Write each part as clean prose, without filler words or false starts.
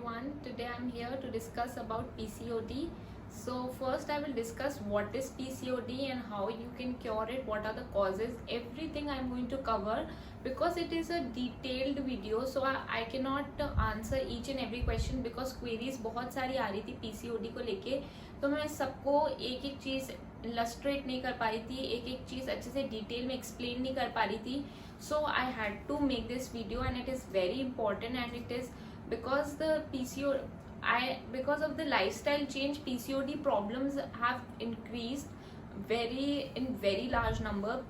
everyone. Today I'm here to discuss about PCOD. So first I will discuss what is PCOD and how you can cure it, what are the causes, everything I'm going to cover because it is a detailed video, so I cannot answer each and every question because queries बहुत सारी आ रही थी PCOD को लेके, तो मैं सबको एक एक चीज़ इलस्ट्रेट नहीं कर पा रही थी, एक एक चीज़ अच्छे से डिटेल में एक्सप्लेन नहीं कर पा रही थी. So I had to make this video and it is very important, and it is because the because of the lifestyle change, PCOD problems have increased in very large number.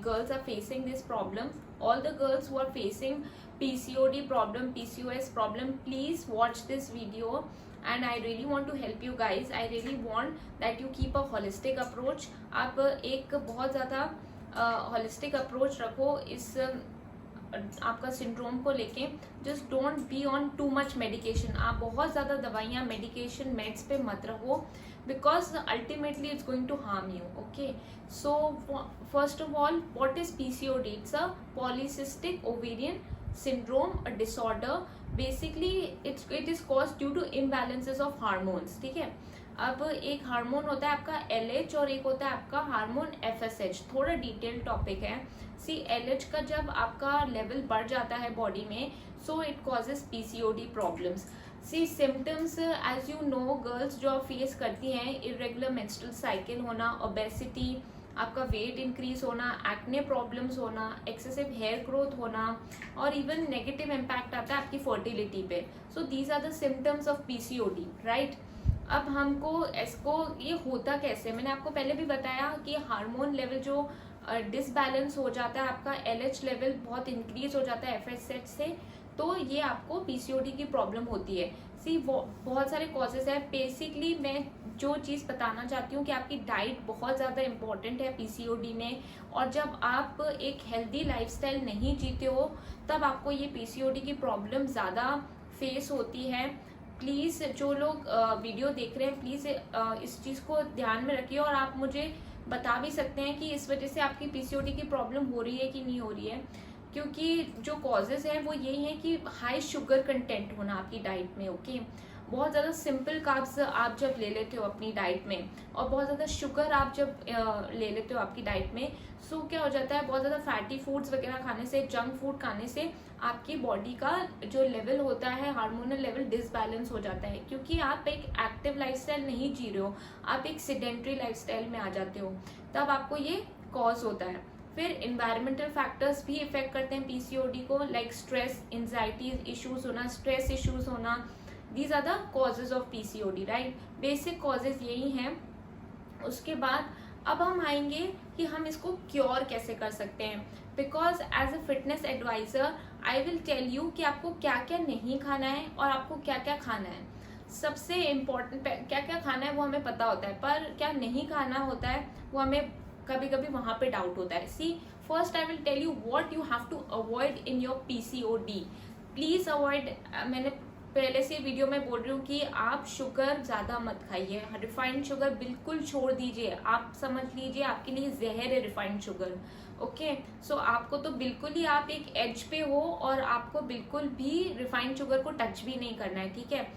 Girls are facing this problem. All the girls who are facing PCOD problem, PCOS problem, please watch this video, and I really want to help you guys. I really want that you keep a holistic approach. आप एक बहुत ज़्यादा holistic approach रखो इस आपका syndrome को लेके. Just don't be on too much medication. आप बहुत ज़्यादा दवाइयाँ मेडिकेशन मेड्स पे मत रखो because ultimately it's going to harm you. Okay, so first of all, what is PCOD? It's a polycystic ovarian syndrome, a disorder. Basically it is caused due to imbalances of hormones. ठीक है, अब एक hormone होता है आपका LH और एक होता है आपका हार्मोन FSH. थोड़ा डिटेल टॉपिक है. सी LH का जब आपका लेवल बढ़ जाता है बॉडी में, so it causes PCOD problems. See symptoms, as you know, girls जो फेस करती हैं, इरेगुलर मेंस्ट्रुअल साइकिल होना, ओबेसिटी, आपका वेट इंक्रीज होना, एक्ने प्रॉब्लम्स होना, एक्सेसिव हेयर ग्रोथ होना, और इवन नेगेटिव इम्पैक्ट आता है आपकी फर्टिलिटी पे. So these are the symptoms of PCOD, right. अब हमको इसको ये होता कैसे, मैंने आपको पहले भी बताया कि हार्मोन लेवल जो डिसबैलेंस हो जाता है, आपका LH लेवल बहुत इंक्रीज हो जाता है FSH से, तो ये आपको PCOD की प्रॉब्लम होती है. सी बहुत सारे कॉजेज है. बेसिकली मैं जो चीज़ बताना चाहती हूँ कि आपकी डाइट बहुत ज़्यादा इम्पॉर्टेंट है PCOD में, और जब आप एक हेल्दी लाइफस्टाइल नहीं जीते हो तब आपको ये PCOD की प्रॉब्लम ज़्यादा फेस होती है. प्लीज़ जो लोग वीडियो देख रहे हैं, प्लीज़ इस चीज़ को ध्यान में रखिए, और आप मुझे बता भी सकते हैं कि इस वजह से आपकी PCOD की प्रॉब्लम हो रही है कि नहीं हो रही है. क्योंकि जो कॉजेज हैं वो यही हैं कि हाई शुगर कंटेंट होना आपकी डाइट में. ओके, बहुत ज़्यादा सिंपल कार्ब्स आप जब ले लेते हो अपनी डाइट में, और बहुत ज़्यादा शुगर आप जब ले लेते हो आपकी डाइट में, सो क्या हो जाता है, बहुत ज़्यादा फैटी फूड्स वगैरह खाने से, जंक फूड खाने से आपकी बॉडी का जो लेवल होता है, हार्मोनल लेवल डिसबैलेंस हो जाता है. क्योंकि आप एक एक्टिव लाइफस्टाइल नहीं जी रहे हो, आप एक सेडेंट्री लाइफस्टाइल में आ जाते हो, तब आपको ये कॉज होता है. फिर इन्वायरमेंटल फैक्टर्स भी इफेक्ट करते हैं PCOD को, लाइक स्ट्रेस, एंजाइटी इश्यूज होना, स्ट्रेस इश्यूज होना. These are the causes of PCOD, right. Basic causes यही हैं. उसके बाद अब हम आएंगे कि हम इसको क्योर कैसे कर सकते हैं. Because as a fitness adviser I will tell you कि आपको क्या क्या नहीं खाना है और आपको क्या क्या खाना है. सबसे इम्पोर्टेंट, क्या क्या खाना है वो हमें पता होता है, पर क्या नहीं खाना होता है वो हमें कभी कभी वहां पे डाउट होता है. See, first I will tell you what you have to avoid in your PCOD. Please avoid, मैंने पहले से वीडियो में बोल रही हूँ कि आप शुगर ज्यादा मत खाइए. रिफाइंड शुगर बिल्कुल छोड़ दीजिए. आप समझ लीजिए आपके लिए जहर है रिफाइंड शुगर. ओके, सो आपको तो बिल्कुल ही, आप एक एज पे हो और आपको बिल्कुल भी रिफाइंड शुगर को टच भी नहीं करना है. ठीक है,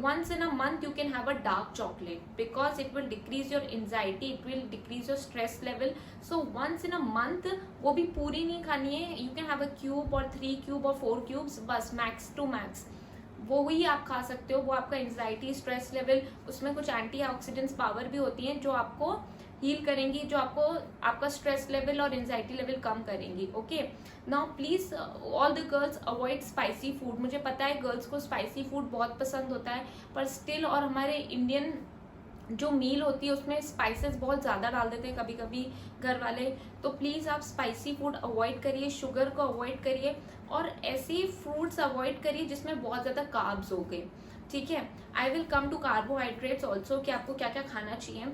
once in a month you can have a dark chocolate because it will decrease your anxiety, it will decrease your stress level. So once in a month, वो भी पूरी नहीं खानी है. You can have a cube or 3 cube or 4 cubes, बस max to max वो ही आप खा सकते हो. वो आपका एंजाइटी, स्ट्रेस लेवल, उसमें कुछ एंटीऑक्सीडेंट्स पावर भी होती हैं जो आपको हील करेंगी, जो आपको आपका स्ट्रेस लेवल और एंजाइटी लेवल कम करेंगी. Okay, now please all the girls avoid spicy food. मुझे पता है गर्ल्स को स्पाइसी फूड बहुत पसंद होता है, पर स्टिल, और हमारे इंडियन जो मील होती है उसमें स्पाइसेस बहुत ज़्यादा डाल देते हैं कभी कभी घर वाले. तो प्लीज़ आप स्पाइसी फूड अवॉइड करिए, शुगर को अवॉइड करिए, और ऐसी फ्रूट्स अवॉइड करिए जिसमें बहुत ज़्यादा कार्ब्स हो गए. ठीक है, I will come to carbohydrates also कि आपको क्या क्या खाना चाहिए.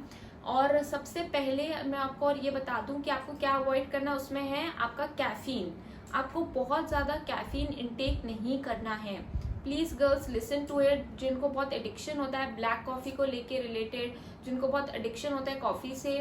और सबसे पहले मैं आपको और ये बता दूं कि आपको क्या अवॉइड करना, उसमें है आपका कैफीन. आपको बहुत ज़्यादा कैफीन इनटेक नहीं करना है. Please girls listen to it. जिनको बहुत एडिक्शन होता है ब्लैक कॉफ़ी को लेके रिलेटेड, जिनको बहुत एडिक्शन होता है कॉफ़ी से,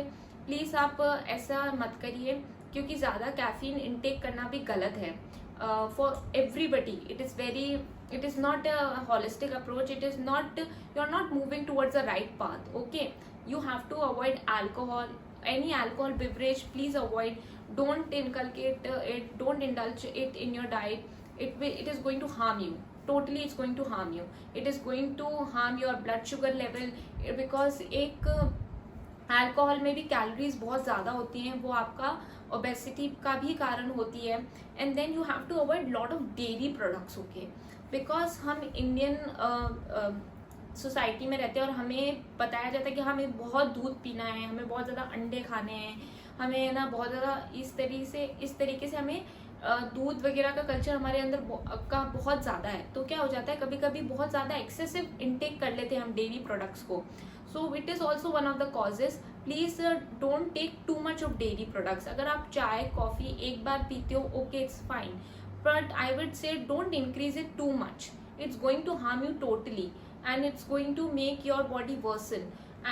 प्लीज़ आप ऐसा मत करिए, क्योंकि ज़्यादा कैफीन इनटेक करना भी गलत है. For everybody it is very it is not a holistic approach, it is not, you are not moving towards the right path. Okay, you have to avoid alcohol, any alcohol beverage please avoid. Don't inculcate it, don't indulge it in your diet. It is going to harm you totally, it's going to harm you, it is going to harm your blood sugar level, because एक alcohol में भी calories बहुत ज़्यादा होती हैं, वो आपका obesity का भी कारण होती है. And then you have to avoid lot of dairy products. Okay, because हम इंडियन सोसाइटी में रहते हैं और हमें बताया जाता है कि हमें बहुत दूध पीना है, हमें बहुत ज़्यादा अंडे खाने हैं, हमें ना बहुत ज़्यादा इस तरीके से हमें दूध वगैरह का कल्चर हमारे अंदर का बहुत ज़्यादा है. तो क्या हो जाता है, कभी कभी बहुत ज़्यादा एक्सेसिव इनटेक कर लेते हैं हम डेयरी प्रोडक्ट्स को. So it is also one of the causes. Please don't take too much of dairy products. अगर आप चाय कॉफ़ी एक बार पीते हो, okay it's fine, but I would say don't increase it too much. It's going to harm you totally and it's going to make your body worsen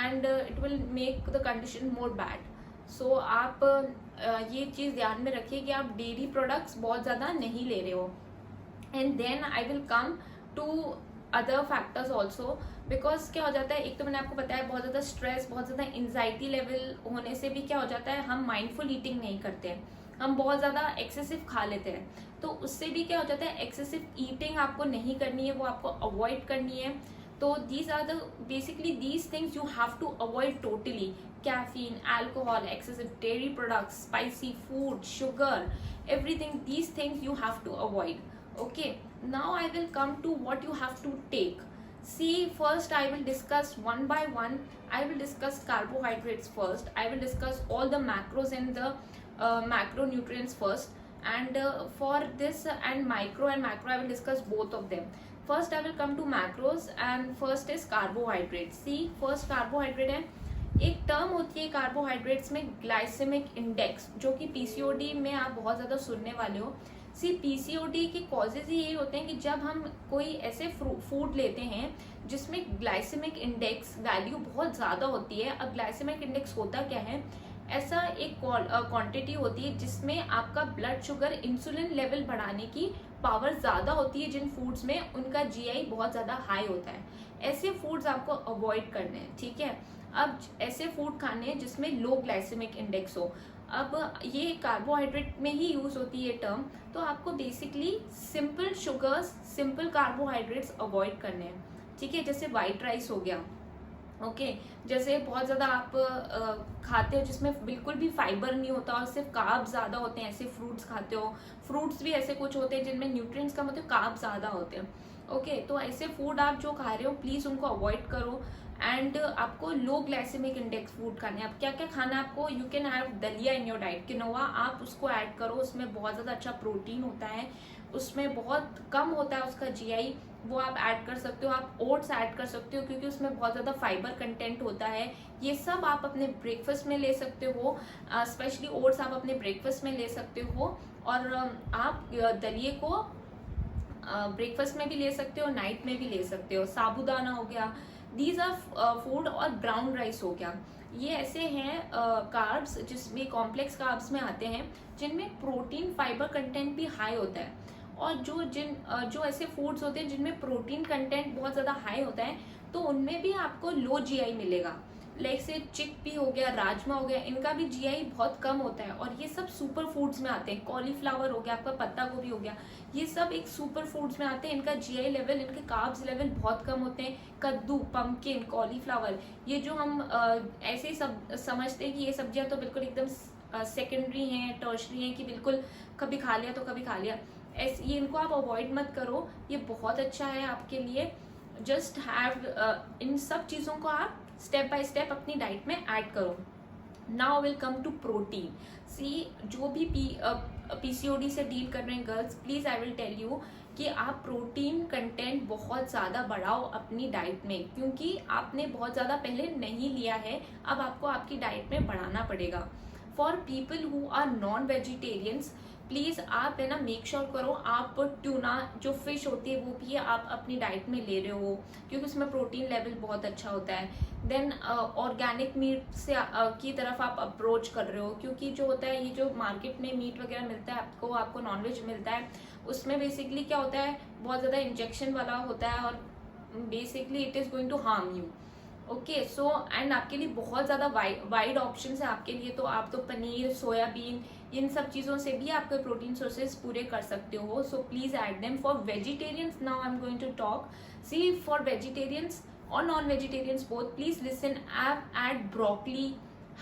and it will make the condition more bad. So आप ये चीज़ ध्यान में रखिए कि आप dairy products बहुत ज़्यादा नहीं ले रहे हो. And then I will come to other factors also. Because क्या हो जाता है, एक तो मैंने आपको बताया बहुत ज़्यादा स्ट्रेस, बहुत ज़्यादा एंजाइटी लेवल होने से भी क्या हो जाता है, हम माइंडफुल ईटिंग नहीं करते हैं, हम बहुत ज़्यादा एक्सेसिव खा लेते हैं. तो उससे भी क्या हो जाता है, एक्सेसिव ईटिंग आपको नहीं करनी है, वो आपको अवॉइड करनी है. तो these are the basically these things you have to avoid totally. Caffeine, alcohol, excessive dairy products, spicy food, sugar, everything, these things you have to avoid. Okay, now I will come to what you have to take. See, first I will discuss one by one. I will discuss carbohydrates first. I will discuss all the macros and the macronutrients first, and for this and micro and macro I will discuss both of them. First I will come to macros and first is carbohydrates. See, first carbohydrate है, एक term होती है carbohydrates में glycaemic index, जो कि PCOD में आप बहुत ज़्यादा सुनने वाले हो. सी पीसीओडी के कॉजेज ही यही होते हैं कि जब हम कोई ऐसे फूड लेते हैं जिसमें ग्लाइसेमिक इंडेक्स वैल्यू बहुत ज़्यादा होती है. अब ग्लाइसेमिक इंडेक्स होता क्या है, ऐसा एक क्वांटिटी होती है जिसमें आपका ब्लड शुगर इंसुलिन लेवल बढ़ाने की पावर ज़्यादा होती है. जिन फूड्स में उनका जीआई बहुत ज़्यादा हाई होता है, ऐसे फूड्स आपको अवॉइड करने हैं. ठीक है, अब ऐसे फूड खाने हैं जिसमें लो ग्लाइसेमिक इंडेक्स हो. अब ये कार्बोहाइड्रेट में ही यूज़ होती है टर्म. तो आपको basically simple sugars, simple carbohydrates avoid करने हैं. ठीक है, जैसे वाइट राइस हो गया. ओके, जैसे बहुत ज़्यादा आप खाते हो जिसमें बिल्कुल भी फाइबर नहीं होता और सिर्फ कार्ब्स ज़्यादा होते हैं, ऐसे फ्रूट्स खाते हो. फ्रूट्स भी ऐसे कुछ होते हैं जिनमें न्यूट्रिएंट्स कम होते हैं, कार्ब्स ज़्यादा होते हैं. ओके, तो ऐसे फूड आप जो खा रहे हो प्लीज़ उनको अवॉइड करो. एंड आपको लो ग्लाइसेमिक इंडेक्स फूड खाने. अब क्या क्या खाना है आपको, यू कैन हैव दलिया इन योर डाइट, किनोवा आप उसको ऐड करो. उसमें बहुत ज़्यादा अच्छा प्रोटीन होता है, उसमें बहुत कम होता है उसका जीआई, वो आप ऐड कर सकते हो. आप ओट्स ऐड कर सकते हो क्योंकि उसमें बहुत ज़्यादा फाइबर कंटेंट होता है. ये सब आप अपने ब्रेकफास्ट में ले सकते हो. स्पेशली ओट्स आप अपने ब्रेकफास्ट में ले सकते हो. और आप दलिए को ब्रेकफास्ट में भी ले सकते हो, नाइट में भी ले सकते हो. साबूदाना हो गया, दीज आर फूड. और ब्राउन राइस हो गया, ये ऐसे हैं कार्ब्स जिसमें कॉम्प्लेक्स कार्ब्स में आते हैं जिनमें प्रोटीन फाइबर कंटेंट भी हाई होता है. और जो ऐसे फूड्स होते हैं जिनमें प्रोटीन कंटेंट बहुत ज़्यादा हाई होता है, तो उनमें भी आपको लो जीआई मिलेगा. लाइक से चिकपी हो गया, राजमा हो गया, इनका भी जीआई बहुत कम होता है. और ये सब सुपर फूड्स में आते हैं. कॉलीफ्लावर हो गया, आपका पत्ता गोभी हो गया, ये सब एक सुपर फूड्स में आते हैं. इनका जीआई लेवल, इनके कार्ब्स लेवल बहुत कम होते हैं. कद्दू, पम्पकिन, कॉलीफ्लावर, ये जो हम ऐसे ही सब समझते हैं कि ये सब्जियां तो बिल्कुल एकदम सेकेंडरी हैं, टर्शरी हैं, कि बिल्कुल कभी खा लिया तो कभी खा लिया, ऐसे ये इनको आप अवॉइड मत करो. ये बहुत अच्छा है आपके लिए. जस्ट हैव इन सब चीज़ों को आप स्टेप बाय स्टेप अपनी डाइट में ऐड करो. Now will come to protein. See, जो भी पीसीओडी से डील कर रहे हैं girls, please I will tell you कि आप प्रोटीन कंटेंट बहुत ज़्यादा बढ़ाओ अपनी डाइट में, क्योंकि आपने बहुत ज़्यादा पहले नहीं लिया है, अब आपको आपकी डाइट में बढ़ाना पड़ेगा. For people who are non vegetarians, please आप है ना मेक श्योर करो आप ट्यूना जो फिश होती है वो भी आप अपनी डाइट में ले रहे हो, क्योंकि उसमें प्रोटीन लेवल बहुत अच्छा होता है। देन ऑर्गेनिक मीट से की तरफ आप अप्रोच कर रहे हो, क्योंकि जो होता है ये जो मार्केट में मीट वगैरह मिलता है आपको नॉनवेज मिलता है, उसमें बेसिकली क्या होता है बहुत ज़्यादा इंजेक्शन वाला होता है और basically it is going to harm you. Okay so and आपके लिए बहुत ज़्यादा वाइड ऑप्शन है आपके लिए, तो आप तो पनीर, सोयाबीन, इन सब चीज़ों से भी आपके प्रोटीन सोर्सेज पूरे कर सकते हो। So please add them. For vegetarians now I am going to talk. See for vegetarians और non vegetarians both, please listen, आप add broccoli,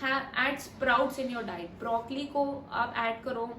add sprouts in your diet. Broccoli को आप ऐड करो,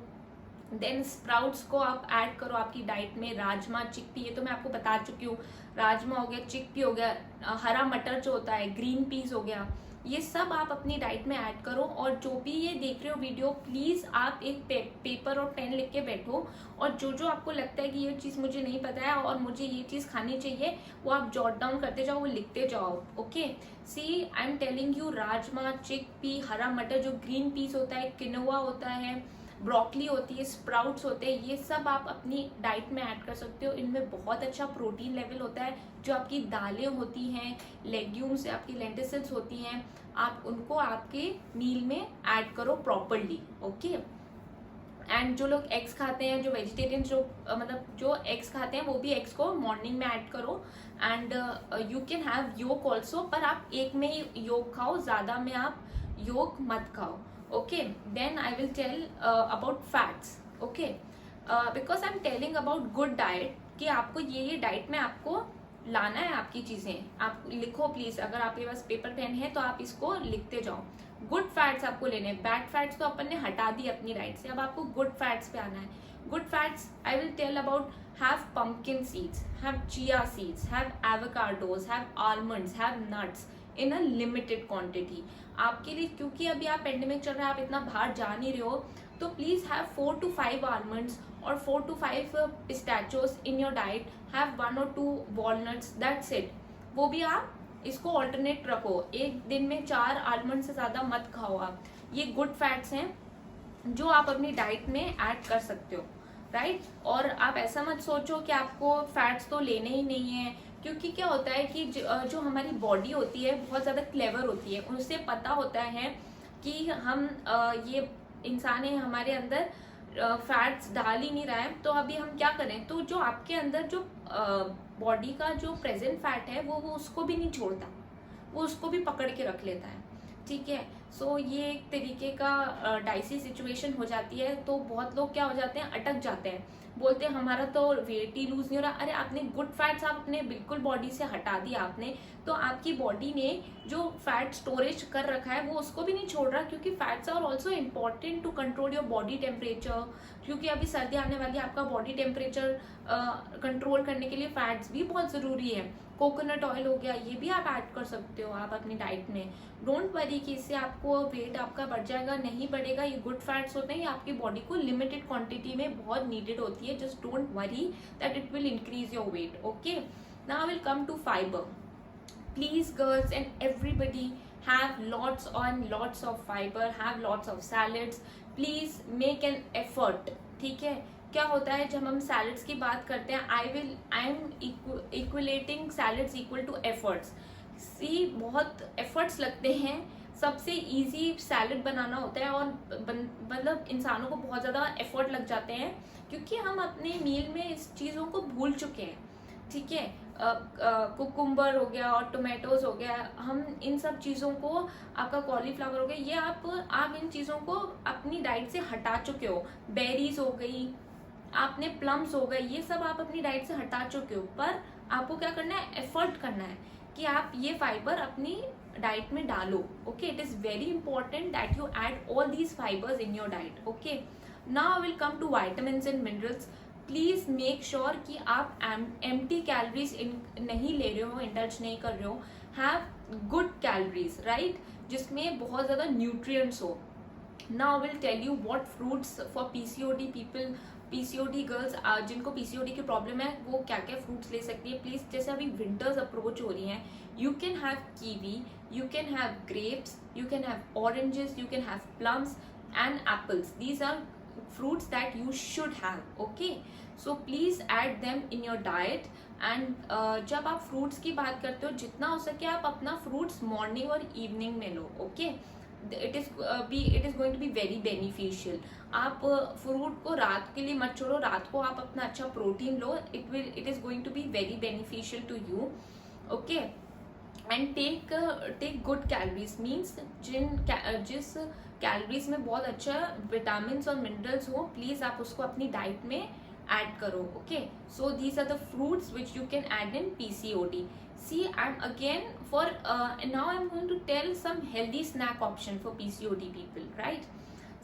then sprouts को आप add करो आपकी diet में। राजमा, चिकपी, ये तो मैं आपको बता चुकी हूँ। राजमा हो गया, चिकपी हो गया, हरा मटर जो होता है, ग्रीन पीस हो गया, ये सब आप अपनी डाइट में ऐड करो। और जो भी ये देख रहे हो वीडियो, प्लीज आप एक पेपर और पेन लिख के बैठो, और जो जो आपको लगता है कि ये चीज मुझे नहीं पता है और मुझे ये चीज खानी चाहिए, वो आप जॉट डाउन करते जाओ, वो लिखते जाओ। Okay see I am telling you, rajma, chickpea, हरा मटर, जो ग्रीन पीस होता है, किनोवा होता है, ब्रोकली होती है, स्प्राउट्स होते हैं, ये सब आप अपनी डाइट में ऐड कर सकते हो। इनमें बहुत अच्छा प्रोटीन लेवल होता है। जो आपकी दालें होती हैं, लेग्यूम्स, आपकी लेंटिल्स होती हैं, आप उनको आपके मील में ऐड करो प्रॉपरली। ओके एंड जो लोग एग्स खाते हैं, जो वेजिटेरियन जो मतलब जो एग्स खाते हैं, वो भी एग्स को मॉर्निंग में ऐड करो। And you can have yolk also, पर आप एक में ही योक खाओ, ज़्यादा में आप योक मत खाओ। Okay, then I will tell about fats. Okay, because I'm telling about good diet, कि आपको ये डाइट में आपको लाना है आपकी चीजें। आप लिखो प्लीज, अगर आपके पास पेपर पेन है तो आप इसको लिखते जाओ। गुड फैट्स आपको लेने, बैड फैट्स तो अपन ने हटा दी अपनी डाइट से, अब आपको गुड फैट्स पे आना है। Good fats I will tell about, have pumpkin seeds, have chia seeds, have avocados, have almonds, have nuts in a limited quantity आपके लिए, क्योंकि अभी आप पेंडेमिक चल रहा है, आप इतना बाहर जा नहीं रहे हो, तो प्लीज हैव 4 to 5 आलमंड्स और 4 to 5 pistachios in your diet, have 1 or 2 walnuts, that's it. वो भी आप इसको ऑल्टरनेट रखो, एक दिन में 4 आलमंड से ज्यादा मत खाओ आप। ये गुड फैट्स हैं जो आप अपनी डाइट में ऐड कर सकते हो, राइट। और आप ऐसा मत सोचो कि आपको फैट्स तो लेने ही नहीं है, क्योंकि क्या होता है कि जो हमारी बॉडी होती है बहुत ज़्यादा क्लेवर होती है, उनसे पता होता है कि हम ये इंसान है, हमारे अंदर फैट्स डाल ही नहीं रहा है, तो अभी हम क्या करें। तो जो आपके अंदर जो बॉडी का जो प्रेजेंट फैट है वो उसको भी नहीं छोड़ता, वो उसको भी पकड़ के रख लेता है, ठीक है। सो ये एक तरीके का डाइसी सिचुएशन हो जाती है। तो बहुत लोग क्या हो जाते हैं, अटक जाते हैं, बोलते हैं हमारा तो वेट ही लूज नहीं हो रहा। अरे आपने गुड फैट्स आप अपने बिल्कुल बॉडी से हटा दिया आपने, तो आपकी बॉडी ने जो फैट स्टोरेज कर रखा है वो उसको भी नहीं छोड़ रहा, क्योंकि fats are also important to control your body temperature. क्योंकि अभी सर्दी आने वाली है, आपका बॉडी टेम्परेचर कंट्रोल करने के लिए फैट्स भी बहुत जरूरी है। कोकोनट ऑयल हो गया, ये भी आप ऐड कर सकते हो आप अपनी डाइट में। डोंट वरी कि इससे आपको वेट आपका बढ़ जाएगा, नहीं बढ़ेगा। ये गुड फैट्स होते हैं, ये आपकी बॉडी को लिमिटेड क्वांटिटी में बहुत नीडेड होती है। Just don't worry that it will increase your weight. Okay, now will come to fibre. Please girls and everybody have lots of fiber, have lots of salads. Please make an effort, ठीक है। क्या होता है जब हम salads की बात करते हैं, I am equating salads equal to efforts. See बहुत एफर्ट्स लगते हैं, सबसे इजी सैलड बनाना होता है, और मतलब इंसानों को बहुत ज़्यादा एफर्ट लग जाते हैं, क्योंकि हम अपने मील में इस चीज़ों को भूल चुके हैं, ठीक है। कुकुम्बर हो गया और टोमेटोज हो गया, हम इन सब चीज़ों को, आपका कॉलीफ्लावर हो गया, ये आप इन चीज़ों को अपनी डाइट से हटा चुके हो। बेरीज हो गई, आपने प्लम्स हो गए, ये सब आप अपनी डाइट से हटा चुके हो। पर आपको क्या करना है, एफर्ट करना है कि आप ये फाइबर अपनी डाइट में डालो। Okay, it is very important that you add all these fibres in your diet. Okay, now I will come to vitamins and minerals. Please make sure कि आप एम्प्टी कैलोरीज नहीं ले रहे हो, इंडल्ज नहीं कर रहे हो। हैव गुड कैलोरीज, राइट, जिसमें बहुत ज्यादा न्यूट्रिएंट्स हो। Now will tell you what fruits for PCOD people, PCOD girls जिनको पीसीओडी की प्रॉब्लम है, वो क्या क्या फ्रूट्स ले सकती है। प्लीज, जैसे अभी विंटर्स अप्रोच हो रही हैं, you can have kiwi, you can have grapes, you can have oranges, you can have plums and apples. These are fruits that you should have. Okay, so please add them in your diet. And जब आप fruits की बात करते हो, जितना हो सके आप अपना फ्रूट्स मॉर्निंग और इवनिंग में लो. Okay, it is going to be very beneficial. आप फ्रूट को रात के लिए मत छोड़ो, रात को आप अपना अच्छा प्रोटीन लो. It is going to be very beneficial to you. Okay, and take good calories, means जिस कैलोरीज में बहुत अच्छा विटामिन और मिनरल्स हो, प्लीज आप उसको अपनी डाइट में ऐड करो. Okay, so these are the fruits which you can add in PCOD. See, I'm again for now I'm going to tell some healthy snack option for PCOD people, right?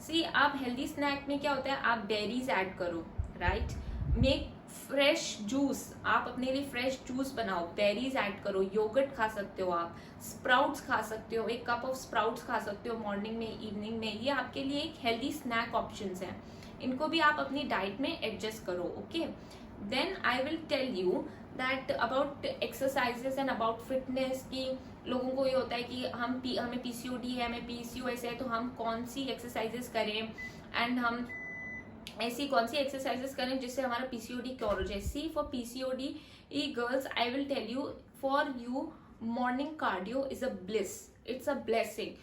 See, आप healthy snack में क्या होता है, आप berries add करो, right? Make fresh juice, आप अपने लिए fresh juice बनाओ, berries ऐड करो, yogurt खा सकते हो आप, sprouts खा सकते हो, एक cup of sprouts खा सकते हो मॉर्निंग में, इवनिंग में. ये आपके लिए एक healthy snack options हैं. इनको भी आप अपनी डाइट में एडजस्ट करो. Okay, then I will tell you that about exercises and about fitness. की लोगों को ये होता है कि हमें PCOD है, हमें PCOS है, तो हम कौन सी एक्सरसाइजेस करें एंड हम ऐसी कौन सी एक्सरसाइजेस करें जिससे हमारा PCOD क्योर हो जाए. See, for PCOD girls I will tell you, for you morning cardio is a bliss, it's a blessing.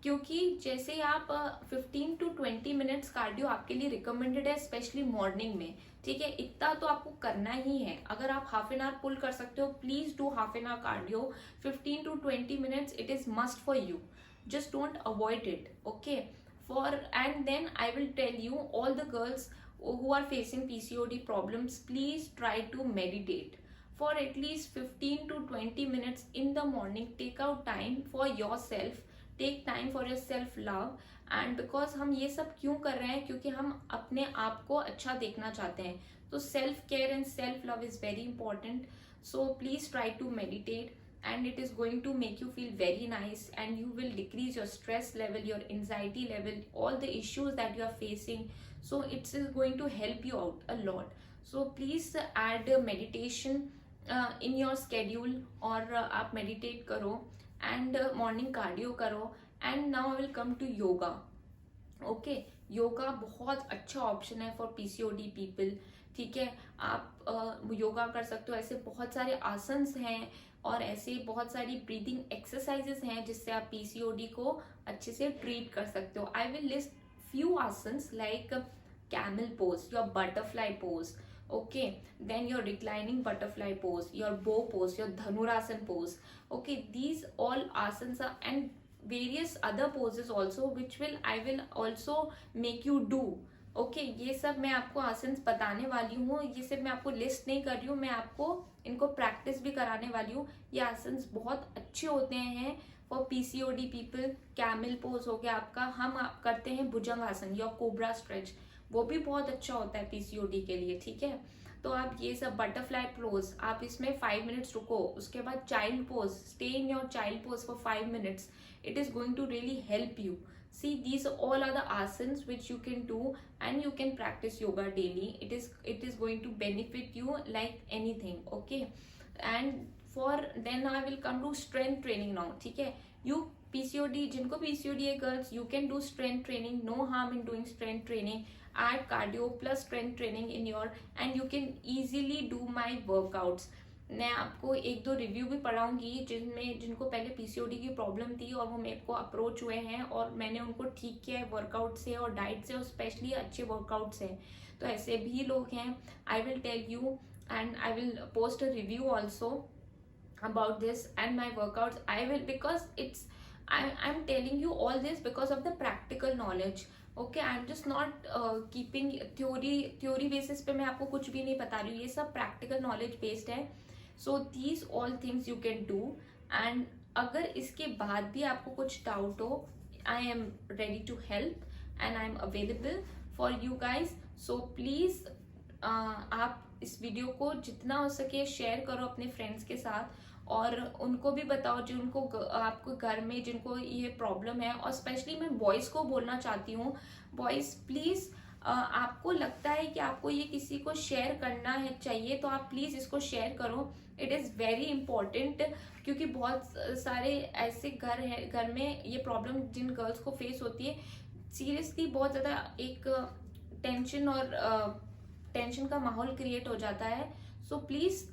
क्योंकि जैसे आप 15 to 20 मिनट्स कार्डियो आपके लिए रिकमेंडेड है, स्पेशली मॉर्निंग में. ठीक है, इतना तो आपको करना ही है. अगर आप हाफ एन आवर पुल कर सकते हो, please do half an hour cardio. 15 to 20 minutes, it is must for you. Just don't avoid it. Okay, for and then I will tell you, all the girls who are facing PCOD problems, please try to meditate for at least 15 to 20 minutes in the morning. Take out time for yourself, take time for your self love. And because हम ये सब क्यों कर रहे हैं, क्योंकि हम अपने आप को अच्छा देखना चाहते हैं. तो self care and self love is very important. So please try to meditate and it is going to make you feel very nice, and you will decrease your stress level, your anxiety level, all the issues that you are facing. So it is going to help you out a lot. So please add meditation in your schedule, और आप meditate करो and morning cardio करो. And now I will come to yoga. Okay, yoga बहुत अच्छा option है for PCOD people. ठीक है, आप योगा कर सकते हो. ऐसे बहुत सारे आसन्स हैं और ऐसे बहुत सारी ब्रीदिंग एक्सरसाइजेस हैं जिससे आप PCOD को अच्छे से ट्रीट कर सकते हो. I will list few asanas like camel pose, your butterfly pose. Okay, then your reclining butterfly pose, your bow pose, your dhanurasana pose. Okay, these all asanas are, and various other poses also, which I will also make you do. Okay, ये सब मैं आपको आसन्स बताने वाली हूँ. ये सब मैं आपको लिस्ट नहीं कर रही हूँ, मैं आपको इनको प्रैक्टिस भी कराने वाली हूँ. ये आसन्स बहुत अच्छे होते हैं for PCOD people. Camel pose हो गया आपका. हम करते हैं भुजंग आसन या कोबरा स्ट्रेच, वो भी बहुत अच्छा होता है PCOD के लिए. ठीक है, तो आप ये सब बटरफ्लाई पोज, आप इसमें 5 मिनट्स रुको. उसके बाद child pose, stay in your child pose for 5 minutes. It is going to really help you. See, these all are the asanas which you can do, and you can practice yoga daily. It is going to benefit you like anything. Okay, and for then I will come to strength training now. ठीक है, you PCOD, जिनको PCOD है girls, you can do strength training. No harm in doing strength training. Add cardio plus strength training in your, and you can easily do my workouts. मैं आपको एक दो review भी पढ़ाऊंगी जिनको पहले PCOD की प्रॉब्लम थी और वो मेरे को अप्रोच हुए हैं और मैंने उनको ठीक किया है वर्कआउट से और डाइट से, और स्पेशली अच्छे वर्कआउट से. तो ऐसे भी लोग हैं. I will tell you and I will post a review also about this and my workouts. I will, because I'm telling you all this because of the practical knowledge. Okay, I'm just not keeping theory basis पे मैं आपको कुछ भी नहीं बता रही हूँ. ये सब practical knowledge based है. So these all things you can do. And अगर इसके बाद भी आपको कुछ डाउट हो, I am ready to help and I am available for you guys. So please आप इस वीडियो को जितना हो सके शेयर करो अपने फ्रेंड्स के साथ, और उनको भी बताओ जिनको आपको घर में जिनको ये प्रॉब्लम है. और स्पेशली मैं बॉयज़ को बोलना चाहती हूँ, बॉयज़ प्लीज़, आपको लगता है कि आपको ये किसी को शेयर करना है चाहिए तो आप प्लीज़ इसको शेयर करो. इट इज़ वेरी इंपॉर्टेंट, क्योंकि बहुत सारे ऐसे घर में ये प्रॉब्लम जिन गर्ल्स को फेस होती है, सीरियसली बहुत ज़्यादा एक टेंशन और टेंशन का माहौल क्रिएट हो जाता है. So please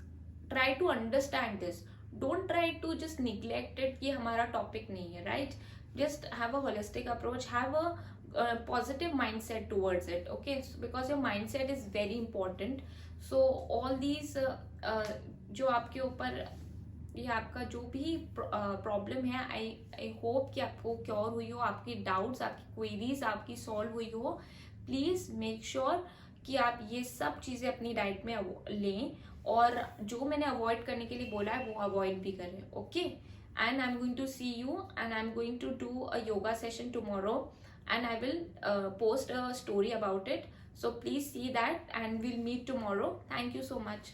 try to understand this. Don't try to just neglect it, ये हमारा टॉपिक नहीं है, right? Just have a holistic approach, have a positive mindset towards it, okay? So, because your mindset is very important. So all these जो आपके ऊपर ये आपका जो भी प्रॉब्लम है, आई होप कि आपको क्योर हुई हो, आपकी डाउट्स, आपकी क्वेरीज आपकी सॉल्व हुई हो. प्लीज मेक श्योर कि आप ये सब चीजें अपनी डाइट में लें, और जो मैंने अवॉइड करने के लिए बोला है वो अवॉइड भी करें, okay? And I'm going to see you, and I'm going to do a yoga session tomorrow, and I will post a story about it. So please see that, and we'll meet tomorrow. Thank you so much.